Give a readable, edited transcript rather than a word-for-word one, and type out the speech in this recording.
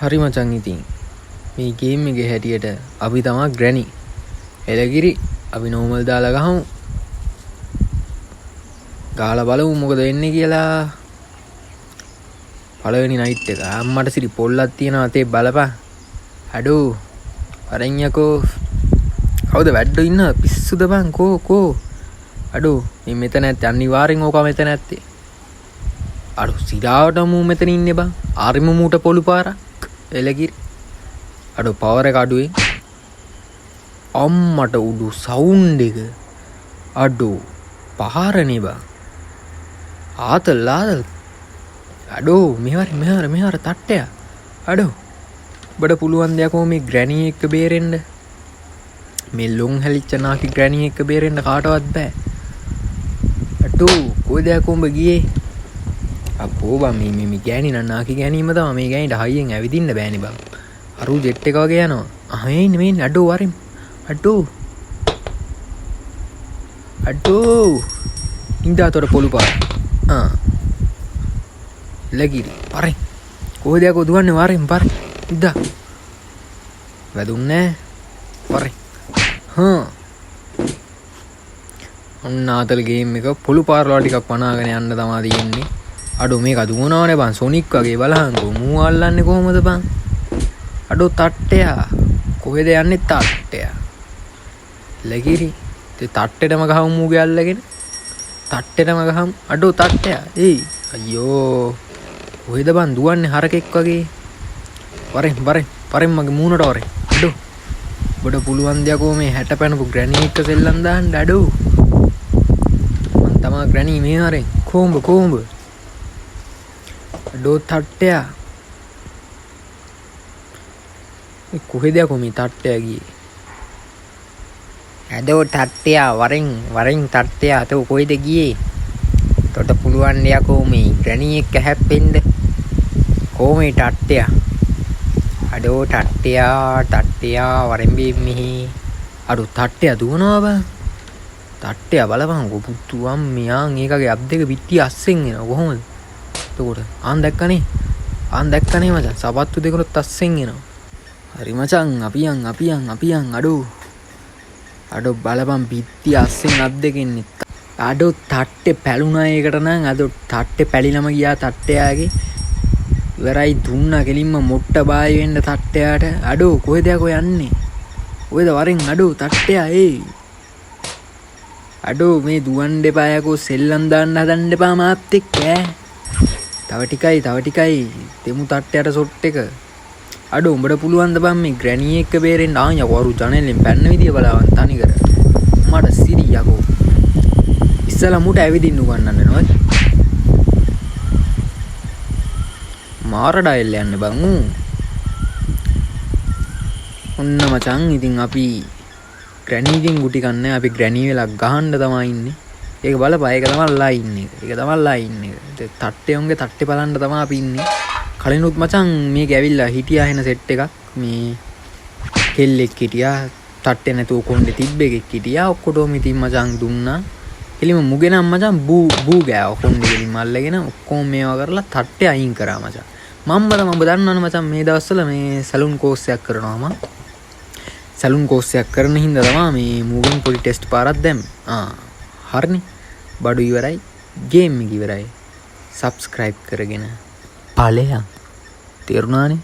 හරි මචං ඉතින් මේ ගේම් එකේ හැටියට අපි තමයි ග්‍රැනි එලගිරි අපි නෝමල් දාලා ගහමු ගාලා බලමු මොකද වෙන්නේ කියලා පළවෙනි නයිට් එක අම්මට සිරි පොල්ලක් තියෙනවා තේ බලපන් අඩෝ අරඤ්ඤකෝ කවුද වැඩ ඉන්න පිස්සුද බං කෝ අඩෝ මේ මෙතන නැත්තේ අනිවාර්යෙන් ඕක මෙතන නැත්තේ අඩෝ සිරාවට මූ මෙතන ඉන්නේ බං ආරිම මූට පොළු පාරක් එලගිරි අඩෝ පවර් එක අඩුවේ අම්මට උඩු සවුන්ඩ් එක අඩෝ පහරනේ බං ආතල් අඩෝ මෙහර තට්ටය අඩෝ බඩ පුළුවන් දෙයක් මේ ග්‍රැනි එක බේරෙන්න මේ ලොන් හැලිච්ච නාකි ග්‍රැනි එක බේරෙන්න කාටවත් බෑ අඩෝ කොයි දෙයක් උඹ ගියේ අපෝ බං මේ ගෑණි නාකි ගෑණීම තමයි මේ ගෑණිට හයියෙන් ඇවිදින්න බෑනේ බං අරු ජෙට් එක වගේ යනවා අහේන්නේ මේ අඩෝ වරින් අඩෝ ඉඳාතොර පොළු පාර ලගිරි පරෙන් කොහෙද යකෝ දුවන්නේ වරින් පරෙන් ඉදා වැදුන්නේ පරෙන් ඔන්න ආතල් ගේම් එක පොළු පාරවල ටිකක් පනාගෙන යන්න තමයි තියෙන්නේ අඩෝ මේක දුවනවනේ බං සොනික් වගේ බලහන්කෝ මූ අල්ලන්නේ කොහමද බං අඩෝ තට්ටයා කොහෙද යන්නේ තට්ටයා ලගිරි ඒ තට්ටෙටම ගහමු මූගේ අල්ලගෙන තට්ටෙටම ගහමු අඩෝ තට්ටයා ඒයි අයියෝ කොහෙද බං දුවන්නේ හරකෙක් වගේ වරෙන් මගේ මූණට වරෙන් අඩෝ බඩ පුළුවන් දෙයක්ෝ මේ 60 පැනපු ග්‍රැනි එක සෙල්ලම් දාන්න අඩෝ මං තමා ග්‍රැනි මේ හරෙන් කොඹ අඩෝ තට්ටයා කොහෙද යකෝ මේ තට්ටයා ගියේ අඩෝ තට්ටයා වරෙන් තට්ටයා අතෝ කොහෙද ගියේ තොට පුළුවන් යකෝ මේ ග්‍රැනි එක හැප්පෙන්න කොහොමයි තට්ටයා අඩෝ තට්ටයා වරෙන් මෙහි අඩෝ තට්ටයා දුවනවා බං තට්ටයා බලපන් පුතුම් මියාන් ඒකගේ අබ් දෙක පිටි අස්සෙන් එනවා කොහොමද එතකොට ආන් දැක්කනේ මචං සපත්තු දෙකනොත් අස්සෙන් එනවා හරි මචං අපියන් අඩෝ බලපන් පිටි අස්සෙන් අබ් දෙකෙන් අඩෝ තට්ටේ පැලුණා ඒකට නම් අඩෝ තට්ටේ පැලිලම ගියා තට්ටයාගේ ඉවරයි දුන්නා කෙලින්ම මොට්ට බායි වෙන්න තට්ටයාට අඩෝ කොහෙද යකෝ යන්නේ ඔයද වරෙන් අඩෝ තට්ටයා අඩෝ මේ දුවන්න එපා යකෝ සෙල්ලම් දාන්න හදන්න එපා මාත් එක්ක තව ටිකයි දෙමු තට්ටයට සොට් එක අඩෝ උඹට පුළුවන් ද බං මේ ග්‍රැනි එක බේරෙන්න යකෝ අරු ජනෙලෙන් පැන්න විදිය බලවන් තනි කර මට සිරි යකෝ ඉස්සලා මුට ඇවිදින්න උගන්නන්න නේද මාර ඩයල් යන්න බං ඔන්න මචං ඉතින් අපි ග්‍රැනිගෙන් ගුටි කන්නේ අපි ග්‍රැනි වෙලා ගහන්න තමයි ඉන්නේ ඒක බලපන් ඒක තමයි ලයින් එක තට්ටේ තට්ටේ බලන්න තමයි අපි ඉන්නේ කලිනුත් මචං මේක ඇවිල්ලා හිටියා වෙන සෙට් එකක් මේ කෙල්ලෙක් හිටියා තට්ටේ නැතුව කොණ්ඩේ තිබ්බ එකෙක් හිටියා ඔක්කොටම ඉතින් මචං දුන්නා එලිම මුගෙනම් මචං බූ ගෑව කොණ්ඩේ කෙලින්ම අල්ලගෙන ඔක්කොම මේවා කරලා තට්ටේ අයින් කරා මචං මම දන්නවනේ මචං මේ දවස්වල මේ සැලුන් කෝස් එකක් කරනවා මම සැලුන් කෝස් එකක් කරන හින්දා තමයි මේ මූවින් පොඩි ටෙස්ට් පාරක් දැම්මේ හරිනේ බඩු ඉවරයි ගේම් එක ඉවරයි සබ්ස්ක්‍රයිබ් කරගෙන ඵලයන් තේරුණානේ